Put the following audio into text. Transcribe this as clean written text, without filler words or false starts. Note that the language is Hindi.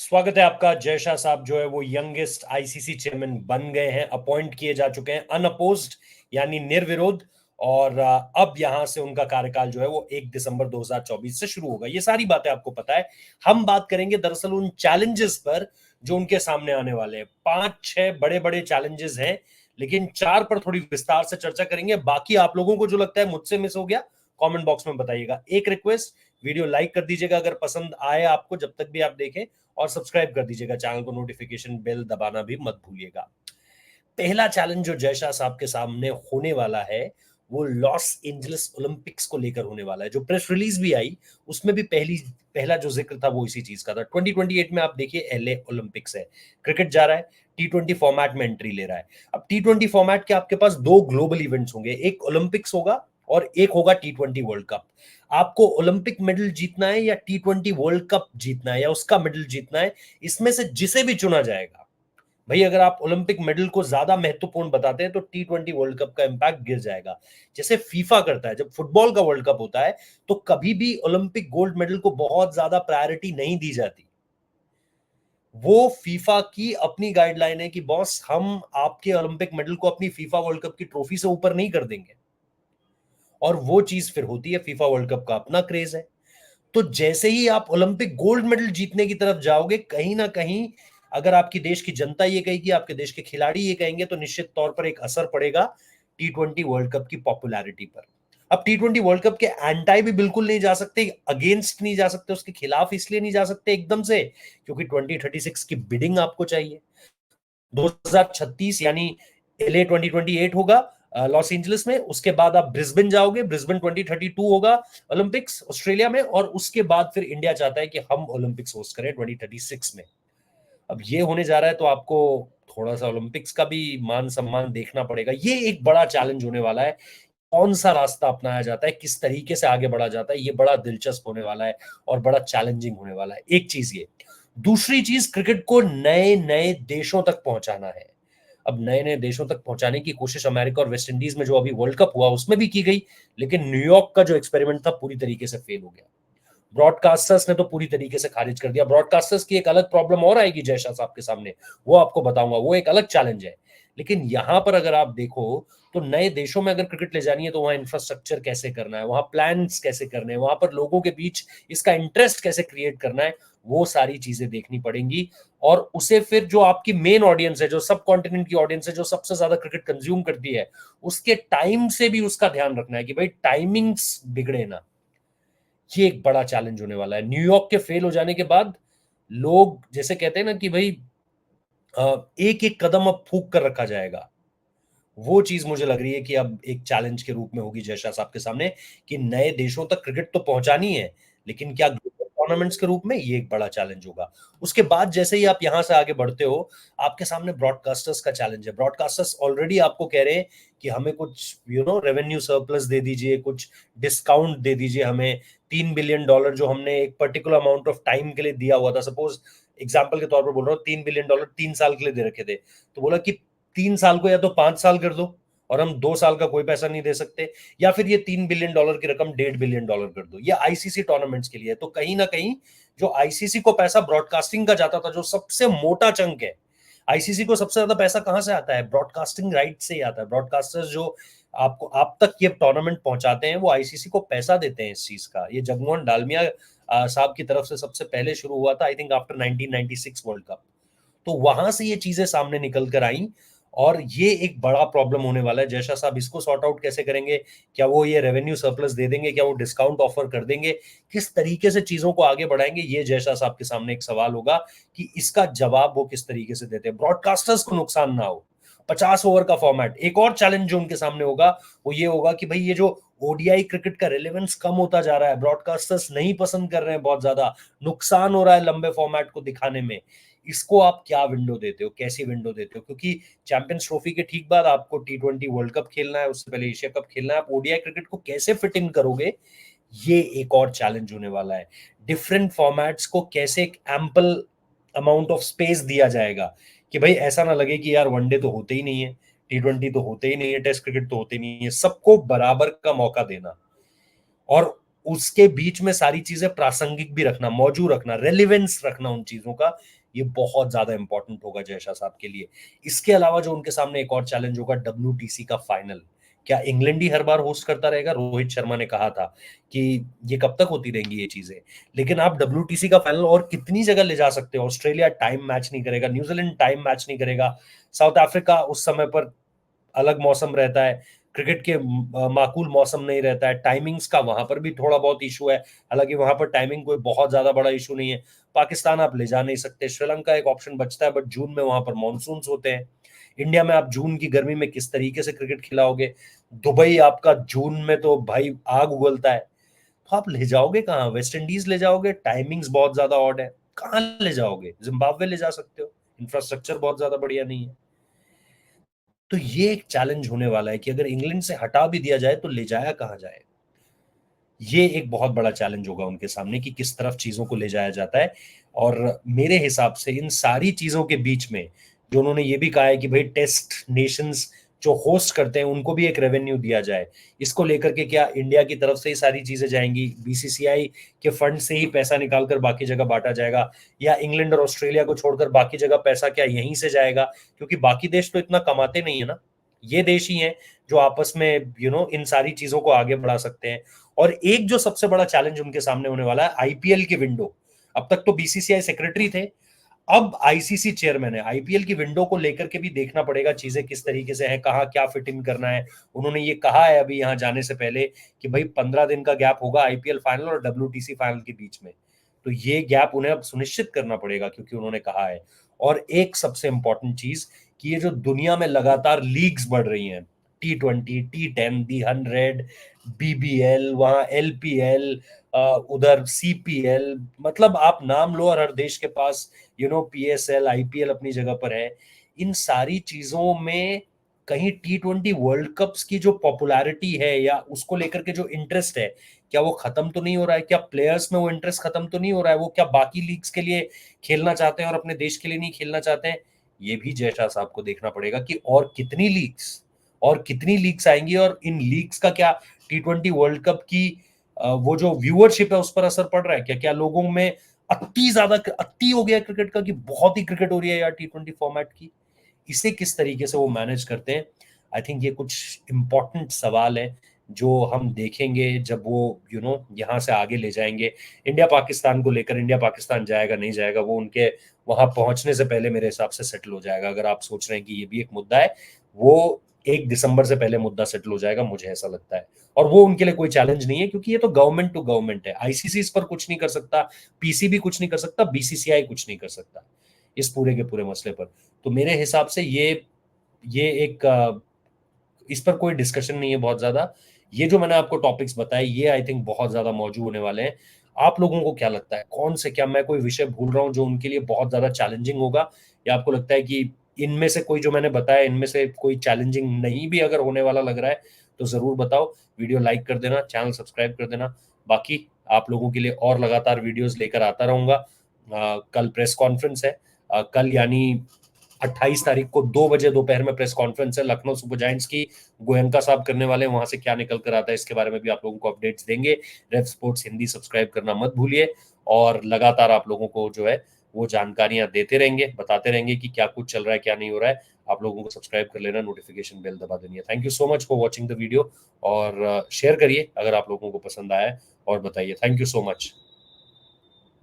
स्वागत है आपका। जय शाह साहब जो है वो यंगेस्ट आईसीसी चेयरमैन बन गए हैं, अपॉइंट किए जा चुके हैं अनअपोज्ड यानी निर्विरोध। और अब यहां से उनका कार्यकाल जो है वो 1 दिसंबर 2024 से शुरू होगा। ये सारी बातें आपको पता है। हम बात करेंगे दरअसल उन चैलेंजेस पर जो उनके सामने आने वाले हैं। 5-6 बड़े बड़े चैलेंजेस हैं, लेकिन 4 पर थोड़ी विस्तार से चर्चा करेंगे। बाकी आप लोगों को जो लगता है मुझसे मिस हो गया, कमेंट बॉक्स में बताइएगा। एक रिक्वेस्ट, वीडियो लाइक कर दीजिएगा अगर पसंद आए आपको, जब तक भी आप देखें, और सब्सक्राइब कर दीजिएगा चैनल को, नोटिफिकेशन बेल दबाना भी मत भूलिएगा। पहला चैलेंज जो जय शाह साहब के सामने होने वाला है वो लॉस एंजलिस ओलंपिक्स को लेकर होने वाला है। जो प्रेस रिलीज भी आई उसमें भी पहला जो जिक्र था वो इसी चीज का था। 2028 में आप देखिए एलए ओलंपिक्स है, क्रिकेट जा रहा है, T20 फॉर्मेट में एंट्री ले रहा है। अब T20 फॉर्मेट के आपके पास दो ग्लोबल इवेंट्स होंगे, एक ओलंपिक्स होगा और एक होगा T20 वर्ल्ड कप। आपको ओलंपिक मेडल जीतना है या T20 वर्ल्ड कप जीतना है या उसका मेडल जीतना है, इसमें से जिसे भी चुना जाएगा, भाई अगर आप ओलंपिक मेडल को ज्यादा महत्वपूर्ण बताते हैं तो T20 वर्ल्ड कप का इंपैक्ट गिर जाएगा। जैसे फीफा करता है, जब फुटबॉल का वर्ल्ड कप होता है तो कभी भी ओलंपिक गोल्ड मेडल को बहुत ज्यादा प्रायोरिटी नहीं दी जाती। वो फीफा की अपनी गाइडलाइन है कि बॉस, हम आपके ओलंपिक मेडल को अपनी फीफा वर्ल्ड कप की ट्रॉफी से ऊपर नहीं कर देंगे। और वो चीज फिर होती है, फीफा वर्ल्ड कप का अपना क्रेज है। तो जैसे ही आप ओलंपिक गोल्ड मेडल जीतने की तरफ जाओगे, कहीं ना कहीं अगर आपकी देश की जनता ये कहेगी, आपके देश के खिलाड़ी ये कहेंगे, तो निश्चित तौर पर एक असर पड़ेगा T20 वर्ल्ड कप की पॉपुलैरिटी पर। अब T20 वर्ल्ड कप के एंटाई भी बिल्कुल नहीं जा सकते, अगेंस्ट नहीं जा सकते, उसके खिलाफ इसलिए नहीं जा सकते एकदम से क्योंकि 2036 की बिडिंग आपको चाहिए। 2036 यानी एलए 2028 होगा लॉस एंजलिस में, उसके बाद आप ब्रिस्बेन जाओगे, ब्रिस्बेन 2032 होगा ओलंपिक्स ऑस्ट्रेलिया में, और उसके बाद फिर इंडिया चाहता है कि हम ओलंपिक्स होस्ट करें 2036 में। अब ये होने जा रहा है तो आपको थोड़ा सा ओलंपिक्स का भी मान सम्मान देखना पड़ेगा। ये एक बड़ा चैलेंज होने वाला है। कौन सा रास्ता अपनाया जाता है, किस तरीके से आगे बढ़ा जाता है, ये बड़ा दिलचस्प होने वाला है और बड़ा चैलेंजिंग होने वाला है। एक चीज ये, दूसरी चीज, क्रिकेट को नए नए देशों तक पहुंचाना है। अब नए नए देशों तक पहुंचाने की कोशिश अमेरिका और वेस्ट इंडीज में जो अभी वर्ल्ड कप हुआ उसमें भी की गई, लेकिन न्यूयॉर्क का जो एक्सपेरिमेंट था पूरी तरीके से फेल हो गया। ब्रॉडकास्टर्स ने तो पूरी तरीके से खारिज कर दिया। ब्रॉडकास्टर्स की एक अलग प्रॉब्लम और आएगी जय शाह साहब के सामने, वो आपको बताऊंगा, वो एक अलग चैलेंज है। लेकिन यहां पर अगर आप देखो तो नए देशों में अगर क्रिकेट ले जानी है तो वहां इंफ्रास्ट्रक्चर कैसे करना है, वहां प्लान्स कैसे करने हैं, वहां पर लोगों के बीच इसका इंटरेस्ट कैसे क्रिएट करना है, वो सारी चीजें देखनी पड़ेंगी। और उसे फिर जो आपकी मेन ऑडियंस है, जो सब कॉन्टिनेंट की ऑडियंस है, जो सबसे ज्यादा क्रिकेट कंज्यूम करती है, उसके टाइम से भी उसका ध्यान रखना है कि भाई टाइमिंग्स बिगड़े ना। ये एक बड़ा चैलेंज होने वाला है। न्यूयॉर्क के फेल हो जाने के बाद लोग जैसे कहते हैं ना कि भाई एक एक कदम अब फूक कर रखा जाएगा। वो चीज मुझे लग रही है कि अब एक चैलेंज के रूप में होगी जय शाह साहब के सामने कि नए देशों तक क्रिकेट तो पहुंचानी है, लेकिन क्या ग्लोबल टूर्नामेंट्स के रूप में, ये एक बड़ा चैलेंज होगा। उसके बाद जैसे ही आप यहां से आगे बढ़ते हो, आपके सामने ब्रॉडकास्टर्स का चैलेंज है। ब्रॉडकास्टर्स ऑलरेडी आपको कह रहे हैं कि हमें कुछ रेवेन्यू सरप्लस दे दीजिए, कुछ डिस्काउंट दे दीजिए हमें। $3 बिलियन जो हमने एक पर्टिकुलर अमाउंट ऑफ टाइम के लिए दिया हुआ था, सपोज एग्जाम्पल के तौर पर बोल रहा हूँ, $3 बिलियन 3 साल के लिए दे रखे थे, तो बोला कि 3 साल को या तो 5 साल कर दो और हम 2 साल का कोई पैसा नहीं दे सकते, या फिर ये $3 बिलियन की रकम $1.5 बिलियन कर दो। ये आईसीसी टूर्नामेंट्स के लिए। तो कहीं ना कहीं जो आईसीसी को पैसा ब्रॉडकास्टिंग का जाता था, जो सबसे मोटा चंक है, आईसीसी को सबसे ज्यादा पैसा कहां से आता है? ब्रॉडकास्टिंग राइट से ही आता है। ब्रॉडकास्टर्स जो आपको आप तक ये टूर्नामेंट पहुंचाते हैं वो आईसीसी को पैसा देते हैं इस चीज का। ये जगमोहन डालमिया साहब की तरफ से सबसे पहले शुरू हुआ था, I think after 1996 world cup. तो वहां से ये चीजें सामने निकल कर आई और ये एक बड़ा प्रॉब्लम होने वाला है। जैसा साहब इसको सॉर्ट आउट कैसे करेंगे? क्या वो ये रेवेन्यू सरप्लस दे देंगे? क्या वो डिस्काउंट ऑफर कर देंगे? किस तरीके से चीजों को आगे बढ़ाएंगे? ये जैसा साहब के सामने एक सवाल होगा कि इसका जवाब वो किस तरीके से देते हैं, ब्रॉडकास्टर्स को नुकसान ना हो। 50 ओवर का फॉर्मेट, एक और चैलेंज जो उनके सामने होगा वो ये होगा कि भाई ये जो ओडीआई क्रिकेट का रेलेवेंस कम होता जा रहा है, ब्रॉडकास्टर्स नहीं पसंद कर रहे हैं, बहुत ज्यादा नुकसान हो रहा है लंबे फॉर्मेट को दिखाने में। इसको आप क्या विंडो देते हो, कैसी विंडो देते हो? क्योंकि चैंपियंस ट्रॉफी के ठीक बाद आपको T20 वर्ल्ड कप खेलना है, उससे पहले एशिया कप खेलना है। आप ओडीआई क्रिकेट को कैसे फिट इन करोगे? ये एक और चैलेंज होने वाला है। डिफरेंट फॉर्मेट्स को कैसे एक एम्पल अमाउंट ऑफ स्पेस दिया जाएगा कि भाई ऐसा ना लगे कि यार वनडे तो होते ही नहीं है, T20 तो होते ही नहीं है, टेस्ट क्रिकेट तो होते ही नहीं है। सबको बराबर का मौका देना। और उसके बीच में सारी चीजें प्रासंगिक भी रखना, मौजूद रखना, रेलिवेंस रखना उन चीजों का, ये बहुत ज्यादा इंपॉर्टेंट होगा जय शाह साहब के लिए। इसके अलावा जो उनके सामने एक और चैलेंज होगा, WTC का फाइनल। क्या इंग्लैंड ही हर बार होस्ट करता रहेगा? रोहित शर्मा ने कहा था कि ये कब तक होती रहेंगी ये चीजें। लेकिन आप WTC का फाइनल और कितनी जगह ले जा सकते हो? ऑस्ट्रेलिया टाइम मैच नहीं करेगा, न्यूजीलैंड टाइम मैच नहीं करेगा, साउथ अफ्रीका उस समय पर अलग मौसम रहता है, क्रिकेट के माकूल मौसम नहीं रहता है, टाइमिंग्स का वहां पर भी थोड़ा बहुत इशू है। हालांकि वहां पर टाइमिंग कोई बहुत ज्यादा बड़ा इशू नहीं है। पाकिस्तान आप ले जा नहीं सकते, श्रीलंका एक ऑप्शन बचता है, बट जून में वहां पर मानसून होते हैं। इंडिया में आप जून की गर्मी में किस तरीके से क्रिकेट खिलाओगे? दुबई आपका जून में तो भाई आग उगलता है। तो आप ले जाओगे कहाँ? वेस्ट इंडीज ले जाओगे, टाइमिंग्स बहुत ज्यादा ऑड है। कहाँ ले जाओगे? जिम्बाब्वे ले जा सकते हो, इंफ्रास्ट्रक्चर बहुत ज्यादा बढ़िया नहीं है। तो ये एक चैलेंज होने वाला है कि अगर इंग्लैंड से हटा भी दिया जाए तो ले जाया कहाँ जाए। ये एक बहुत बड़ा चैलेंज होगा उनके सामने कि किस तरफ चीजों को ले जाया जाता है। और मेरे हिसाब से इन सारी चीजों के बीच में जो उन्होंने ये भी कहा है कि भाई टेस्ट नेशंस जो होस्ट करते हैं उनको भी एक रेवेन्यू दिया जाए, इसको लेकर के क्या इंडिया की तरफ से ही सारी चीजें जाएंगी, BCCI के फंड से ही पैसा निकालकर बाकी जगह बांटा जाएगा, या इंग्लैंड और ऑस्ट्रेलिया को छोड़कर बाकी जगह पैसा क्या यहीं से जाएगा? क्योंकि बाकी देश तो इतना कमाते नहीं है ना, ये देश ही हैं जो आपस में इन सारी चीजों को आगे बढ़ा सकते हैं। और एक जो सबसे बड़ा चैलेंज उनके सामने होने वाला है, IPL की विंडो। अब तक तो BCCI सेक्रेटरी थे, अब ICC चेयरमैन है। IPL की विंडो को लेकर के भी देखना पड़ेगा चीजें किस तरीके से हैं, कहाँ क्या फिट इन करना है। उन्होंने ये कहा है अभी यहाँ जाने से पहले कि भाई 15 दिन का गैप होगा IPL फाइनल और WTC फाइनल के बीच में। तो ये गैप उन्हें अब सुनिश्चित करना पड़ेगा क्योंकि उन्होंने कहा है। और एक सबसे इंपॉर्टेंट चीज कि ये जो दुनिया में लगातार लीग्स बढ़ रही हैं, T20, T10, दी 100, BBL, वहां LPL, उधर CPL, मतलब आप नाम लो और हर देश के पास PSL, IPL अपनी जगह पर है। इन सारी चीजों में कहीं T20 वर्ल्ड कप्स की जो पॉपुलैरिटी है या उसको लेकर के जो इंटरेस्ट है, क्या वो खत्म तो नहीं हो रहा है? क्या प्लेयर्स में वो इंटरेस्ट खत्म तो नहीं हो रहा है? वो क्या बाकी लीग्स के लिए खेलना चाहते हैं और अपने देश के लिए नहीं खेलना चाहते हैं? ये भी जय शाह साहब को देखना पड़ेगा कि और कितनी लीग्स आएंगी, और इन लीग्स का क्या T20 वर्ल्ड कप की वो जो व्यूअरशिप है उस पर असर पड़ रहा है क्या? क्या लोगों में अति हो गया क्रिकेट का कि बहुत ही क्रिकेट हो रही है यार T20 फॉर्मेट की? इसे किस तरीके से वो मैनेज करते हैं? आई थिंक ये कुछ इंपॉर्टेंट सवाल है जो हम देखेंगे जब वो यहाँ से आगे ले जाएंगे। इंडिया पाकिस्तान को लेकर, इंडिया पाकिस्तान जाएगा नहीं जाएगा, वो उनके वहां पहुंचने से पहले मेरे हिसाब से सेटल हो जाएगा। अगर आप सोच रहे हैं कि ये भी एक मुद्दा है, वो 1 दिसंबर से पहले मुद्दा सेटल हो जाएगा, मुझे ऐसा लगता है। और वो उनके लिए कोई चैलेंज नहीं है क्योंकि ये तो गवर्नमेंट टू गवर्नमेंट है। ICC इस पर कुछ नहीं कर सकता, PCB कुछ नहीं कर सकता, BCCI कुछ नहीं कर सकता इस पूरे के पूरे मसले पर। तो मेरे हिसाब से ये एक इस पर कोई डिस्कशन नहीं है बहुत ज्यादा। ये जो मैंने आपको टॉपिक्स बताए ये आई थिंक बहुत ज्यादा मौजूद होने वाले हैं। आप लोगों को क्या लगता है, कौन से, क्या मैं कोई विषय भूल रहा हूं जो उनके लिए बहुत ज्यादा चैलेंजिंग होगा, या आपको लगता है कि इनमें से कोई जो मैंने बताया इनमें से कोई चैलेंजिंग नहीं भी अगर होने वाला लग रहा है तो जरूर बताओ। वीडियो लाइक कर देना, चैनल सब्सक्राइब कर देना। बाकी आप लोगों के लिए और लगातार वीडियोस लेकर आता रहूंगा। कल प्रेस कॉन्फ्रेंस है, कल यानी 28 तारीख को 2 बजे दोपहर में प्रेस कॉन्फ्रेंस है लखनऊ सुपर जायंट्स की। गोयनका साहब करने वाले हैं, वहां से क्या निकल कर आता है इसके बारे में भी आप लोगों को अपडेट्स देंगे। रेव स्पोर्ट्स हिंदी सब्सक्राइब करना मत भूलिए, और लगातार आप लोगों को जो है वो जानकारियां देते रहेंगे, बताते रहेंगे कि क्या कुछ चल रहा है क्या नहीं हो रहा है। आप लोगों को सब्सक्राइब कर लेना, नोटिफिकेशन बेल दबा देनी है। Thank you so much for watching the video, और शेयर करिए अगर आप लोगों को पसंद आया है, और बताइए। Thank you so much.